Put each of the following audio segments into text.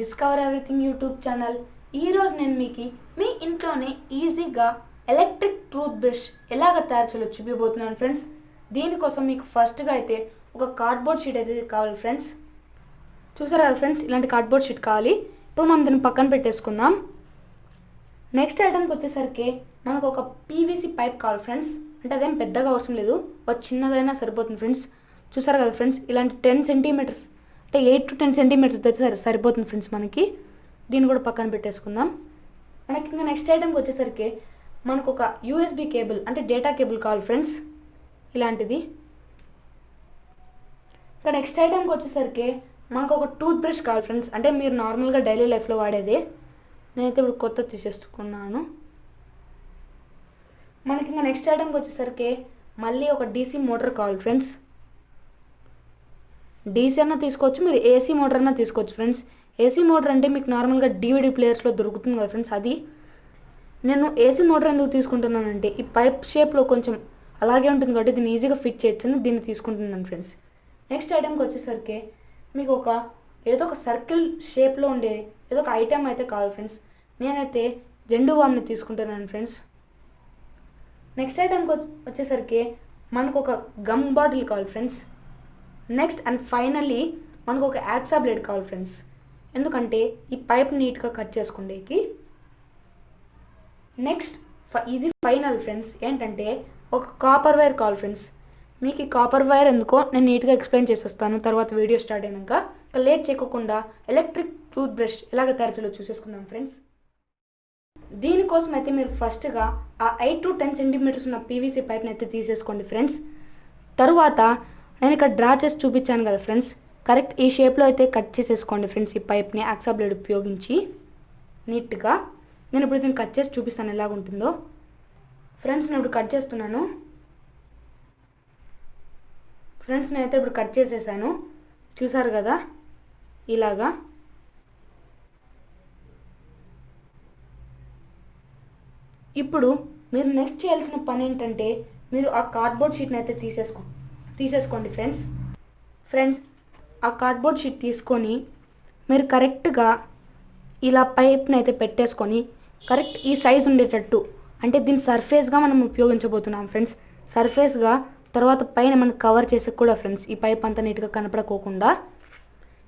Discover everything YouTube channel. ఈరోజు నేను మీకు మీ ఇంట్లోనే ఈజీగా ఎలక్ట్రిక్ టూత్ బ్రష్ ఎలాగ తయారు చేయాలో చూపిపోతున్నాను ఫ్రెండ్స్. దీనికోసం మీకు ఫస్ట్గా అయితే ఒక కార్డ్బోర్డ్ షీట్ అయితే కావాలి ఫ్రెండ్స్. చూసారు కదా ఫ్రెండ్స్, ఇలాంటి కార్డ్బోర్డ్ షీట్ కావాలి. ఇప్పుడు మనం దీన్ని పక్కన పెట్టేసుకుందాం. నెక్స్ట్ ఐటమ్కి వచ్చేసరికి మనకు ఒక పీవీసీ పైప్ కావాలి ఫ్రెండ్స్. అంటే అదేం పెద్దగా అవసరం లేదు, ఒక చిన్నదైనా సరిపోతుంది ఫ్రెండ్స్. చూసారు కదా ఫ్రెండ్స్, ఇలాంటి 10 సెంటీమీటర్స్ అంటే 8 to 10 సెంటీమీటర్స్ అయితే సరిపోతుంది ఫ్రెండ్స్ మనకి. దీన్ని కూడా పక్కన పెట్టేసుకుందాం. మనకి ఇంకా నెక్స్ట్ ఐటమ్కి వచ్చేసరికి మనకు ఒక యూఎస్బి కేబుల్ అంటే డేటా కేబుల్ కావాలి ఫ్రెండ్స్, ఇలాంటిది. ఇంకా నెక్స్ట్ ఐటమ్కి వచ్చేసరికి మనకు ఒక టూత్ బ్రష్ కావాలి ఫ్రెండ్స్. అంటే మీరు నార్మల్గా డైలీ లైఫ్లో వాడేది. నేనైతే ఇప్పుడు కొత్త తీసేసుకున్నాను. మనకి ఇంకా నెక్స్ట్ ఐటమ్కి వచ్చేసరికి మళ్ళీ ఒక డీసీ మోటార్ కావాలి ఫ్రెండ్స్. డీసీ అన్నా తీసుకోవచ్చు, మీరు ఏసీ మోటార్ అన్నా తీసుకోవచ్చు ఫ్రెండ్స్. ఏసీ మోటార్ అంటే మీకు నార్మల్గా డివిడి ప్లేయర్స్లో దొరుకుతుంది కదా ఫ్రెండ్స్, అది. నేను ఏసీ మోటార్ ఎందుకు తీసుకుంటున్నానంటే ఈ పైప్ షేప్లో కొంచెం అలాగే ఉంటుంది కాబట్టి దీన్ని ఈజీగా ఫిట్ చేయొచ్చని దీన్ని తీసుకుంటున్నాను ఫ్రెండ్స్. నెక్స్ట్ ఐటమ్కి వచ్చేసరికి మీకు ఏదో ఒక సర్కిల్ షేప్లో ఉండే ఏదో ఒక ఐటమ్ అయితే కావాలి ఫ్రెండ్స్. నేనైతే జెండు బామ్ని తీసుకుంటున్నాను ఫ్రెండ్స్. నెక్స్ట్ ఐటమ్కి వచ్చేసరికి మనకు ఒక గమ్ బాటిల్ కావాలి ఫ్రెండ్స్. నెక్స్ట్ అండ్ ఫైనల్లీ మనకు ఒక యాక్సా బ్లేడ్ కావాలి ఫ్రెండ్స్. ఎందుకంటే ఈ పైప్ నీట్గా కట్ చేసుకోండికి. నెక్స్ట్ ఇది ఫైనల్ ఫ్రెండ్స్, ఏంటంటే ఒక కాపర్ వైర్ కావాలి ఫ్రెండ్స్. మీకు ఈ కాపర్ వైర్ ఎందుకో నేను నీట్గా ఎక్స్ప్లెయిన్ చేసేస్తాను తర్వాత వీడియో స్టార్ట్ అయినాక. లేట్ చేయకుండా ఎలక్ట్రిక్ టూత్ బ్రష్ ఎలాగ తయారు చేయాలో చూసేసుకుందాం ఫ్రెండ్స్. దీనికోసం అయితే మీరు ఫస్ట్గా ఆ 8 to 10 సెంటీమీటర్స్ ఉన్న పీవీసీ పైప్ని అయితే తీసేసుకోండి ఫ్రెండ్స్. తరువాత నేను ఇక్కడ డ్రా చేసి చూపించాను కదా ఫ్రెండ్స్, కరెక్ట్ ఈ షేప్లో అయితే కట్ చేసేసుకోండి ఫ్రెండ్స్. ఈ పైప్ని యాక్సా బ్లేడ్ ఉపయోగించి నీట్గా. నేను ఇప్పుడు దీన్ని కట్ చేసి చూపిస్తాను ఎలాగ ఉంటుందో ఫ్రెండ్స్. నేను ఇప్పుడు కట్ చేస్తున్నాను ఫ్రెండ్స్. నేనైతే ఇప్పుడు కట్ చేసేసాను, చూసారు కదా ఇలాగా. ఇప్పుడు మీరు నెక్స్ట్ చేయాల్సిన పని ఏంటంటే మీరు ఆ కార్డ్బోర్డ్ షీట్ని అయితే తీసేసుకోండి ఫ్రెండ్స్. ఆ కార్డ్బోర్డ్ షీట్ తీసుకొని మీరు కరెక్ట్గా ఇలా పైప్ని అయితే పెట్టేసుకొని కరెక్ట్ ఈ సైజ్ ఉండేటట్టు, అంటే దీన్ని సర్ఫేస్గా మనం ఉపయోగించబోతున్నాం ఫ్రెండ్స్. సర్ఫేస్గా తర్వాత పైన మనం కవర్ చేసే కూడా ఫ్రెండ్స్, ఈ పైప్ అంతా నీట్గా కనపడకోకుండా.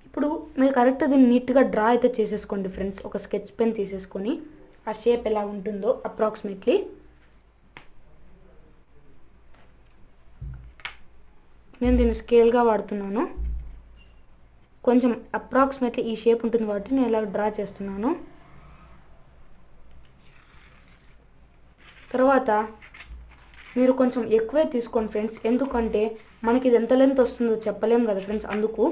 ఇప్పుడు మీరు కరెక్ట్ దీన్ని నీట్గా డ్రా అయితే చేసేసుకోండి ఫ్రెండ్స్. ఒక స్కెచ్ పెన్ తీసేసుకొని ఆ షేప్ ఎలా ఉంటుందో అప్రాక్సిమేట్లీ. నేను దీన్ని స్కేల్గా వాడుతున్నాను, కొంచెం అప్రాక్సిమేట్లీ ఈ షేప్ ఉంటుంది కాబట్టి నేను ఇలా డ్రా చేస్తున్నాను. తర్వాత మీరు కొంచెం ఎక్కువే తీసుకోండి ఫ్రెండ్స్, ఎందుకంటే మనకి ఇది ఎంత లెంత్ వస్తుందో చెప్పలేము కదా ఫ్రెండ్స్. అందుకు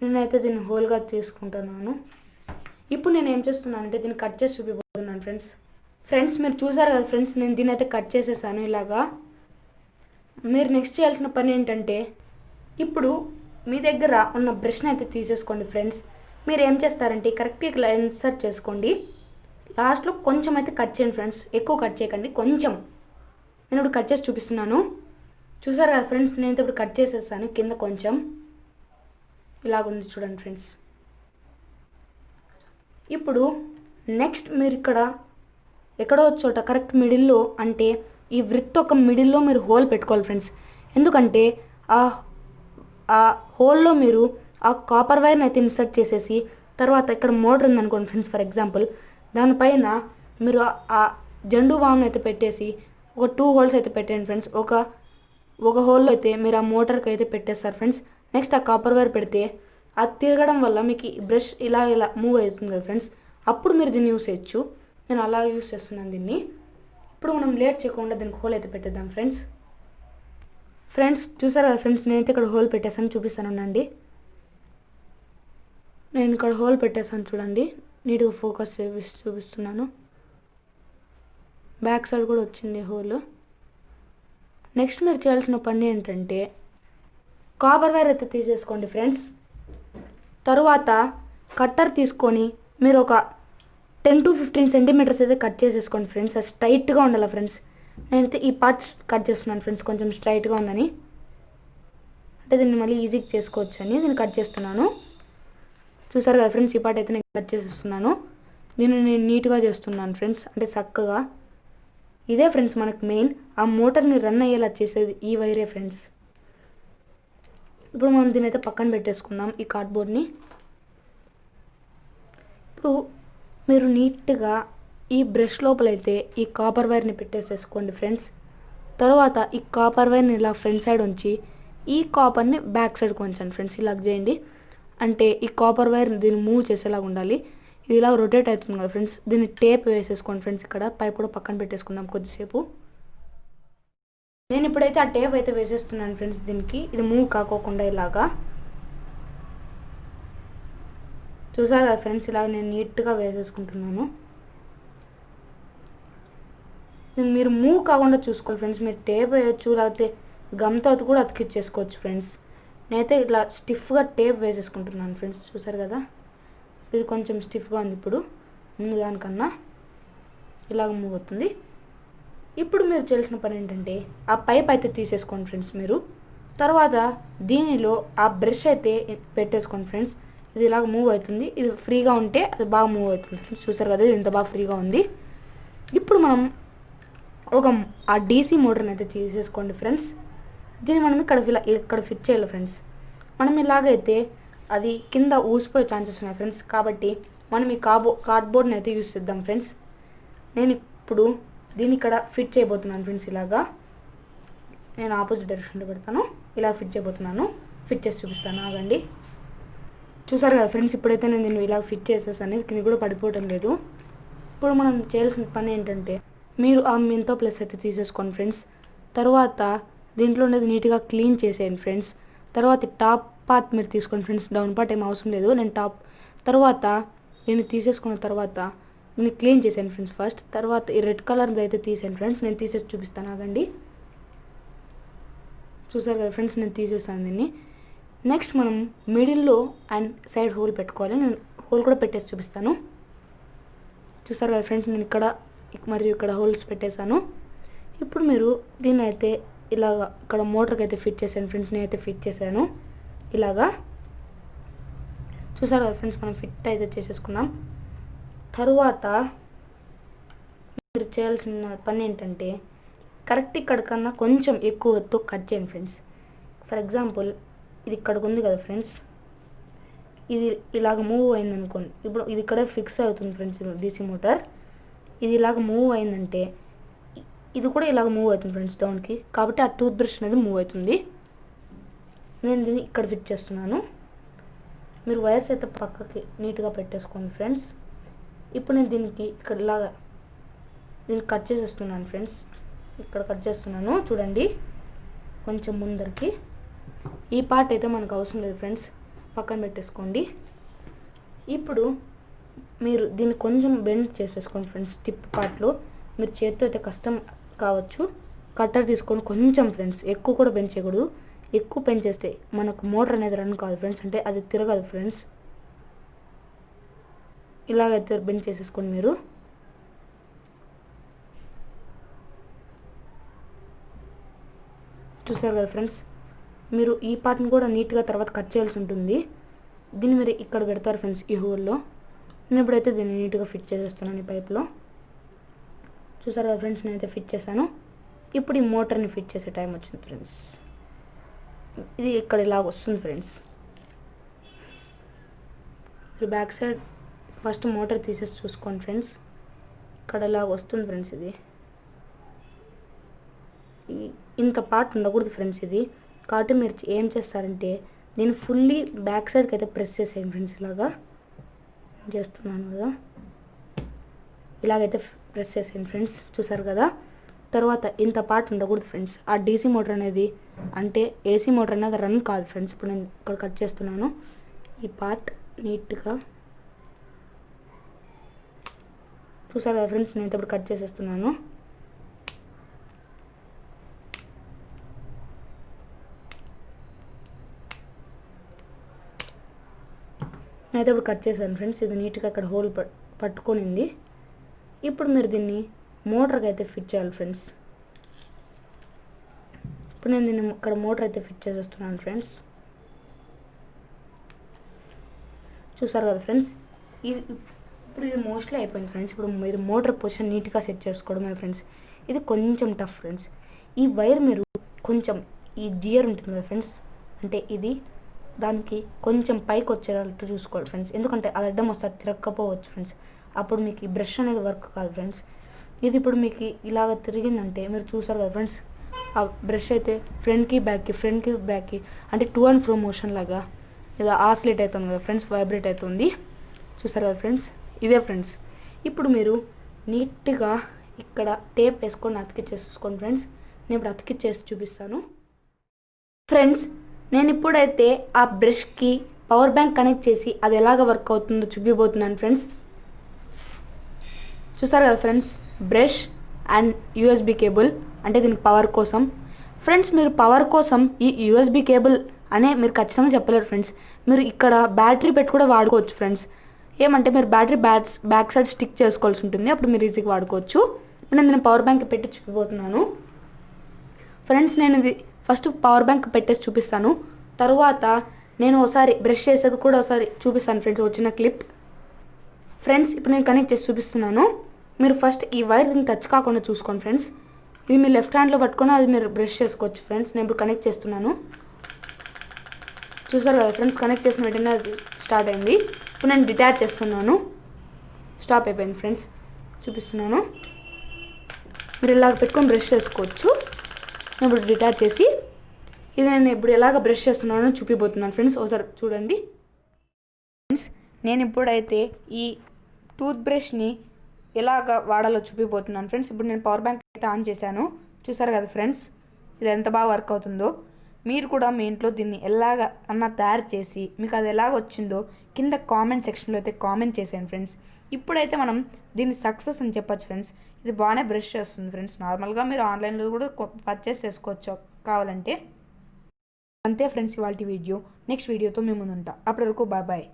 నేనైతే దీన్ని హోల్గా తీసుకుంటున్నాను. ఇప్పుడు నేను ఏం చేస్తున్నాను అంటే దీన్ని కట్ చేసి చూపిపోతున్నాను ఫ్రెండ్స్. మీరు చూసారు కదా ఫ్రెండ్స్, నేను దీన్ని అయితే కట్ చేసేసాను ఇలాగా. మీరు నెక్స్ట్ చేయాల్సిన పని ఏంటంటే ఇప్పుడు మీ దగ్గర ఉన్న బ్రష్ని అయితే తీసేసుకోండి ఫ్రెండ్స్. మీరు ఏం చేస్తారంటే కరెక్ట్గా ఇలా ఇన్సర్ట్ చేసుకోండి. లాస్ట్లో కొంచెం అయితే కట్ చేయండి ఫ్రెండ్స్, ఎక్కువ కట్ చేయకండి, కొంచెం. నేను ఇప్పుడు కట్ చేసి చూపిస్తున్నాను, చూసారు కదా ఫ్రెండ్స్. నేనైతే ఇప్పుడు కట్ చేసేసాను, కింద కొంచెం ఇలాగుంది చూడండి ఫ్రెండ్స్. ఇప్పుడు నెక్స్ట్ మీరు ఇక్కడ ఎక్కడో చోట కరెక్ట్ మిడిల్లో, అంటే ఈ వృత్తి ఒక మిడిల్లో మీరు హోల్ పెట్టుకోవాలి ఫ్రెండ్స్. ఎందుకంటే ఆ హోల్లో మీరు ఆ కాపర్ వైర్ని అయితే ఇన్సర్ట్ చేసేసి తర్వాత ఇక్కడ మోటార్ ఉందనుకోండి ఫ్రెండ్స్, ఫర్ ఎగ్జాంపుల్ దానిపైన మీరు ఆ జెండు బామ్ని అయితే పెట్టేసి ఒక 2 హోల్స్ అయితే పెట్టండి ఫ్రెండ్స్. ఒక హోల్లో అయితే మీరు ఆ మోటార్కి అయితే పెట్టేస్తారు ఫ్రెండ్స్. నెక్స్ట్ ఆ కాపర్ వైర్ పెడితే అది తిరగడం వల్ల మీకు బ్రష్ ఇలా మూవ్ అవుతుంది కదా ఫ్రెండ్స్, అప్పుడు మీరు దీన్ని యూస్ చేయొచ్చు. నేను అలా యూస్ చేస్తున్నాను దీన్ని. ఇప్పుడు మనం లేట్ చేయకుండా దీనికి హోల్ అయితే పెట్టేద్దాం ఫ్రెండ్స్. చూసారు కదా ఫ్రెండ్స్, నేనైతే ఇక్కడ హోల్ పెట్టేసాను, చూపిస్తాను అండి. నేను ఇక్కడ హోల్ పెట్టేసాను చూడండి, నీట్గా ఫోకస్ చూపిస్తున్నాను. బ్యాక్ సైడ్ కూడా వచ్చింది హోల్. నెక్స్ట్ మీరు చేయాల్సిన పని ఏంటంటే కాపర్ వైర్ అయితే తీసేసుకోండి ఫ్రెండ్స్. తరువాత కట్టర్ తీసుకొని మీరు ఒక 10 to 15 సెంటీమీటర్స్ అయితే కట్ చేసేసుకోండి ఫ్రెండ్స్. అది స్ట్రైట్గా ఉండాలి ఫ్రెండ్స్. నేనైతే ఈ పార్ట్స్ కట్ చేస్తున్నాను ఫ్రెండ్స్, కొంచెం స్ట్రైట్గా ఉందని. అంటే దీన్ని మళ్ళీ ఈజీగా చేసుకోవచ్చు అని దీన్ని కట్ చేస్తున్నాను. చూసారు కదా ఫ్రెండ్స్, ఈ పార్ట్ అయితే నేను కట్ చేసేస్తున్నాను. దీన్ని నేను నీట్గా చేస్తున్నాను ఫ్రెండ్స్, అంటే చక్కగా. ఇదే ఫ్రెండ్స్ మనకు మెయిన్, ఆ మోటార్ని రన్ అయ్యేలా చేసేది ఈ వైరే ఫ్రెండ్స్. ఇప్పుడు మనం దీని అయితే పక్కన పెట్టేసుకుందాం ఈ కార్డ్బోర్డ్ని. ఇప్పుడు మీరు నీట్గా ఈ బ్రష్ లోపలైతే ఈ కాపర్ వైర్ని పెట్టేసేసుకోండి ఫ్రెండ్స్. తర్వాత ఈ కాపర్ వైర్ని ఇలా ఫ్రంట్ సైడ్ ఉంచి ఈ కాపర్ని బ్యాక్ సైడ్కి ఉంచండి ఫ్రెండ్స్. ఇలా చేయండి, అంటే ఈ కాపర్ వైర్ని దీన్ని మూవ్ చేసేలాగా ఉండాలి. ఇది ఇలా రొటేట్ అవుతుంది కదా ఫ్రెండ్స్, దీన్ని టేప్ వేసేసుకోండి ఫ్రెండ్స్. ఇక్కడ పైప్ కూడా పక్కన పెట్టేసుకుందాం కొద్దిసేపు. నేను ఇప్పుడైతే ఆ టేప్ అయితే వేసేస్తున్నాను ఫ్రెండ్స్ దీనికి, ఇది మూవ్ కాకోకుండా ఇలాగా. చూసారు కదా ఫ్రెండ్స్, ఇలా నేను నీట్గా వేసేసుకుంటున్నాను. మీరు మూవ్ కాకుండా చూసుకోవాలి ఫ్రెండ్స్. మీరు టేప్ వేయచ్చు, లేకపోతే గమ్తో కూడా అతికిచ్చేసుకోవచ్చు ఫ్రెండ్స్. నేనైతే ఇట్లా స్టిఫ్గా టేప్ వేసేసుకుంటున్నాను ఫ్రెండ్స్. చూసారు కదా, ఇది కొంచెం స్టిఫ్గా ఉంది. ఇప్పుడు ముందు దానికన్నా ఇలాగ మూవ్ అవుతుంది. ఇప్పుడు మీరు చేయాల్సిన పని ఏంటంటే ఆ పైప్ అయితే తీసేసుకోండి ఫ్రెండ్స్ మీరు. తర్వాత దీనిలో ఆ బ్రష్ అయితే పెట్టేసుకోండి ఫ్రెండ్స్. ఇది ఇలాగ మూవ్ అవుతుంది, ఇది ఫ్రీగా ఉంటే అది బాగా మూవ్ అవుతుంది ఫ్రెండ్స్. చూసారు కదా, ఇది ఇంత బాగా ఫ్రీగా ఉంది. ఇప్పుడు మనం ఆ డీసీ మోటార్ని అయితే తీసేసుకోండి ఫ్రెండ్స్. దీన్ని మనం ఇక్కడ ఫిట్ చేయాలి ఫ్రెండ్స్. మనం ఇలాగైతే అది కింద ఊసిపోయే ఛాన్సెస్ ఉన్నాయి ఫ్రెండ్స్. కాబట్టి మనం ఈ కార్డ్బోర్డ్ని అయితే యూస్ చేద్దాం ఫ్రెండ్స్. నేను ఇప్పుడు దీన్ని ఇక్కడ ఫిట్ చేయబోతున్నాను ఫ్రెండ్స్. ఇలాగా నేను ఆపోజిట్ డైరెక్షన్లో పెడతాను, ఇలా ఫిట్ చేయబోతున్నాను. ఫిట్ చేసి చూపిస్తాను, ఆగండి. చూసారు కదా ఫ్రెండ్స్, ఇప్పుడైతే నేను దీన్ని ఇలా ఫిట్ చేసేసాను, కింద కూడా పడిపోవటం లేదు. ఇప్పుడు మనం చేయాల్సిన పని ఏంటంటే మీరు ఆ మెంతో ప్లస్ అయితే తీసేసుకోండి ఫ్రెండ్స్. తర్వాత దీంట్లో ఉండేది నీట్గా క్లీన్ చేసేయండి ఫ్రెండ్స్. తర్వాత టాప్ పార్ట్ మీరు తీసుకోండి ఫ్రెండ్స్, డౌన్ పార్ట్ ఏం అవసరం లేదు. నేను తర్వాత నేను తీసేసుకున్న తర్వాత దీన్ని క్లీన్ చేసాను ఫ్రెండ్స్ ఫస్ట్. తర్వాత ఈ రెడ్ కలర్ది అయితే తీసాను ఫ్రెండ్స్, నేను తీసేసి చూపిస్తాను, ఆగండి. చూసారు కదా ఫ్రెండ్స్, నేను తీసేసాను దీన్ని. నెక్స్ట్ మనం మిడిల్లో అండ్ సైడ్ హోల్ పెట్టుకోవాలి. నేను హోల్ కూడా పెట్టేసి చూపిస్తాను. చూసారు కదా ఫ్రెండ్స్, నేను ఇక్కడ మరియు ఇక్కడ హోల్స్ పెట్టేశాను. ఇప్పుడు మీరు దీన్ని అయితే ఇలాగా ఇక్కడ మోటార్కి అయితే ఫిట్ చేశాను ఫ్రెండ్స్. నేనైతే ఫిట్ చేశాను ఇలాగా. చూసారు కదా ఫ్రెండ్స్, మనం ఫిట్ అయితే చేసేసుకున్నాం. తరువాత మీరు చేయాల్సిన పని ఏంటంటే కరెక్ట్ ఇక్కడ కన్నా కొంచెం ఎక్కువ ఎత్తు కట్ చేయండి ఫ్రెండ్స్. ఫర్ ఎగ్జాంపుల్ ఇది ఇక్కడికి ఉంది కదా ఫ్రెండ్స్, ఇది ఇలాగ మూవ్ అయింది అనుకోండి. ఇప్పుడు ఇది ఇక్కడ ఫిక్స్ అవుతుంది ఫ్రెండ్స్ డీసీ మోటార్. ఇది ఇలాగ మూవ్ అయిందంటే ఇది కూడా ఇలాగ మూవ్ అవుతుంది ఫ్రెండ్స్ డౌన్కి. కాబట్టి ఆ టూత్ బ్రష్ అనేది మూవ్ అవుతుంది. నేను దీన్ని ఇక్కడ ఫిట్ చేస్తున్నాను. మీరు వైర్స్ అయితే పక్కకి నీట్గా పెట్టేసుకోండి ఫ్రెండ్స్. ఇప్పుడు నేను దీనికి ఇక్కడ ఇలాగా దీన్ని కట్ చేసేస్తున్నాను ఫ్రెండ్స్. ఇక్కడ కట్ చేస్తున్నాను చూడండి, కొంచెం ముందరికి. ఈ పార్ట్ అయితే మనకు అవసరం లేదు ఫ్రెండ్స్, పక్కన పెట్టేసుకోండి. ఇప్పుడు మీరు దీన్ని కొంచెం బెండ్ చేసేసుకోండి ఫ్రెండ్స్. టిప్ పార్ట్లో మీరు చేతితో అయితే కష్టం కావచ్చు, కట్టర్ తీసుకొని కొంచెం ఫ్రెండ్స్, ఎక్కువ కూడా బెండ్ చేయకూడదు. ఎక్కువ పెంచేస్తే మనకు మోటార్ అనేది రన్ కాదు ఫ్రెండ్స్, అంటే అది తిరగదు ఫ్రెండ్స్. ఇలాగైతే బెండ్ చేసేసుకోండి మీరు. చూసారు కదా ఫ్రెండ్స్, మీరు ఈ పార్ట్ని కూడా నీట్గా తర్వాత కట్ చేయాల్సి ఉంటుంది. దీన్ని మీరు ఇక్కడ పెడతారు ఫ్రెండ్స్ ఈ హోల్లో. నేను ఇప్పుడైతే దీన్ని నీట్గా ఫిట్ చేసేస్తున్నాను ఈ పైప్లో. చూసారు కదా ఫ్రెండ్స్, నేనైతే ఫిట్ చేశాను. ఇప్పుడు ఈ మోటార్ని ఫిట్ చేసే టైం వచ్చింది ఫ్రెండ్స్. ఇది ఇక్కడ ఇలాగ వస్తుంది ఫ్రెండ్స్. మీరు బ్యాక్ సైడ్ ఫస్ట్ మోటార్ తీసేసి చూసుకోండి ఫ్రెండ్స్. ఇక్కడ ఇలాగ వస్తుంది ఫ్రెండ్స్. ఇది ఇంత పార్ట్ ఉండకూడదు ఫ్రెండ్స్ ఇది. కాబట్టి మీరు ఏం చేస్తారంటే నేను ఫుల్లీ బ్యాక్ సైడ్కి అయితే ప్రెస్ చేసేయండి ఫ్రెండ్స్. ఇలాగా చేస్తున్నాను కదా, ఇలాగైతే ప్రెస్ చేసేయండి ఫ్రెండ్స్. చూసారు కదా, తర్వాత ఇంత పార్ట్ ఉండకూడదు ఫ్రెండ్స్. ఆ డీసీ మోటార్ అనేది, అంటే ఏసీ మోటార్ అనేది రన్ కాదు ఫ్రెండ్స్. ఇప్పుడు నేను ఇక్కడ కట్ చేస్తున్నాను ఈ పార్ట్ నీట్గా. చూసారు కదా ఫ్రెండ్స్, నేను ఇప్పుడు కట్ చేసేస్తున్నాను. నేనైతే ఇప్పుడు కట్ చేశాను ఫ్రెండ్స్. ఇది నీట్గా అక్కడ హోల్ పట్టుకొనింది. ఇప్పుడు మీరు దీన్ని మోటార్కి అయితే ఫిట్ చేయాలి ఫ్రెండ్స్. ఇప్పుడు నేను దీన్ని ఇక్కడ మోటార్ అయితే ఫిట్ చేసేస్తున్నాను ఫ్రెండ్స్. చూసారు కదా ఫ్రెండ్స్, ఇది ఇప్పుడు ఇది మోస్ట్లీ అయిపోయింది ఫ్రెండ్స్. ఇప్పుడు మీరు మోటార్ పొజిషన్ నీట్గా సెట్ చేసుకోవడమే ఫ్రెండ్స్. ఇది కొంచెం టఫ్ ఫ్రెండ్స్. ఈ వైర్ మీరు కొంచెం ఈ జియర్ ఉంటుంది కదా ఫ్రెండ్స్, అంటే ఇది దానికి కొంచెం పైకి వచ్చేటట్టు చూసుకోవాలి ఫ్రెండ్స్. ఎందుకంటే అది అడ్డం వస్తే తిరగకపోవచ్చు ఫ్రెండ్స్. అప్పుడు మీకు ఈ బ్రష్ అనేది వర్క్ కాదు ఫ్రెండ్స్. ఇది ఇప్పుడు మీకు ఇలాగ తిరిగిందంటే మీరు చూసారు కదా ఫ్రెండ్స్, ఆ బ్రష్ అయితే ఫ్రంట్కి బ్యాక్కి అంటే టూ అండ్ ఫ్రో మోషన్ లాగా ఇలా ఆసిలేట్ అవుతుంది కదా ఫ్రెండ్స్, వైబ్రేట్ అవుతుంది. చూసారు కదా ఫ్రెండ్స్, ఇదే ఫ్రెండ్స్. ఇప్పుడు మీరు నీట్గా ఇక్కడ టేప్ వేసుకొని అతికిచ్చేసుకోండి ఫ్రెండ్స్. నేను ఇప్పుడు అతికిచ్చేసి చూపిస్తాను ఫ్రెండ్స్. నేను ఇప్పుడైతే ఆ బ్రష్కి పవర్ బ్యాంక్ కనెక్ట్ చేసి అది ఎలాగ వర్క్ అవుతుందో చూపిపోతున్నాను ఫ్రెండ్స్. చూసారు కదా friends, brush and USB cable, అంటే దీనికి పవర్ కోసం ఫ్రెండ్స్. మీరు పవర్ కోసం ఈ యూఎస్బి కేబుల్ అనే మీరు ఖచ్చితంగా చెప్పలేరు ఫ్రెండ్స్. మీరు ఇక్కడ బ్యాటరీ పెట్టి కూడా వాడుకోవచ్చు ఫ్రెండ్స్. ఏమంటే మీరు బ్యాటరీ బ్యాక్ సైడ్ స్టిక్ చేసుకోవాల్సి ఉంటుంది, అప్పుడు మీరు ఈజీగా వాడుకోవచ్చు. ఇప్పుడు నేను పవర్ బ్యాంక్ పెట్టి చూపిపోతున్నాను ఫ్రెండ్స్. నేను ఇది ఫస్ట్ పవర్ బ్యాంక్ పెట్టేసి చూపిస్తాను, తర్వాత నేను ఒకసారి బ్రష్ చేసేది కూడా ఒకసారి చూపిస్తాను ఫ్రెండ్స్, వచ్చిన క్లిప్ ఫ్రెండ్స్. ఇప్పుడు నేను కనెక్ట్ చేసి చూపిస్తున్నాను. మీరు ఫస్ట్ ఈ వైర్ దీన్ని టచ్ కాకుండా చూసుకోండి ఫ్రెండ్స్. ఇది మీరు లెఫ్ట్ హ్యాండ్లో పట్టుకొని అది మీరు బ్రష్ చేసుకోవచ్చు ఫ్రెండ్స్. నేను ఇప్పుడు కనెక్ట్ చేస్తున్నాను. చూసారు కదా ఫ్రెండ్స్, కనెక్ట్ చేసిన వెంటనే అది స్టార్ట్ అయింది. ఇప్పుడు నేను డిటాచ్ చేస్తున్నాను, స్టాప్ అయిపోయింది ఫ్రెండ్స్. చూపిస్తున్నాను, మీరు ఇలాగ పెట్టుకొని బ్రష్ చేసుకోవచ్చు. నేను ఇప్పుడు డిటాచ్ చేసి ఇది నేను ఇప్పుడు ఎలాగ బ్రష్ చేస్తున్నానో చూపిపోతున్నాను ఫ్రెండ్స్. ఒకసారి చూడండి ఫ్రెండ్స్. నేను ఇప్పుడైతే ఈ టూత్ బ్రష్ని ఎలాగ వాడాలో చూపిపోతున్నాను ఫ్రెండ్స్. ఇప్పుడు నేను పవర్ బ్యాంక్ అయితే ఆన్ చేశాను. చూసారు కదా ఫ్రెండ్స్, ఇది ఎంత బాగా వర్క్ అవుతుందో. మీరు కూడా మీ ఇంట్లో దీన్ని ఎలాగ అన్న తయారు చేసి మీకు అది ఎలాగ వచ్చిందో కింద కామెంట్ సెక్షన్లో అయితే కామెంట్ చేసాను ఫ్రెండ్స్. ఇప్పుడైతే మనం దీన్ని సక్సెస్ అని చెప్పచ్చు ఫ్రెండ్స్. ఇది బాగానే బ్రష్ చేస్తుంది ఫ్రెండ్స్. నార్మల్గా మీరు ఆన్లైన్లో కూడా పర్చేస్ చేసుకోవచ్చు కావాలంటే. అంతే ఫ్రెండ్స్ ఇవాళ వీడియో. నెక్స్ట్ వీడియోతో మేము ముందుంటాం. అప్పటి వరకు బాయ్ బాయ్.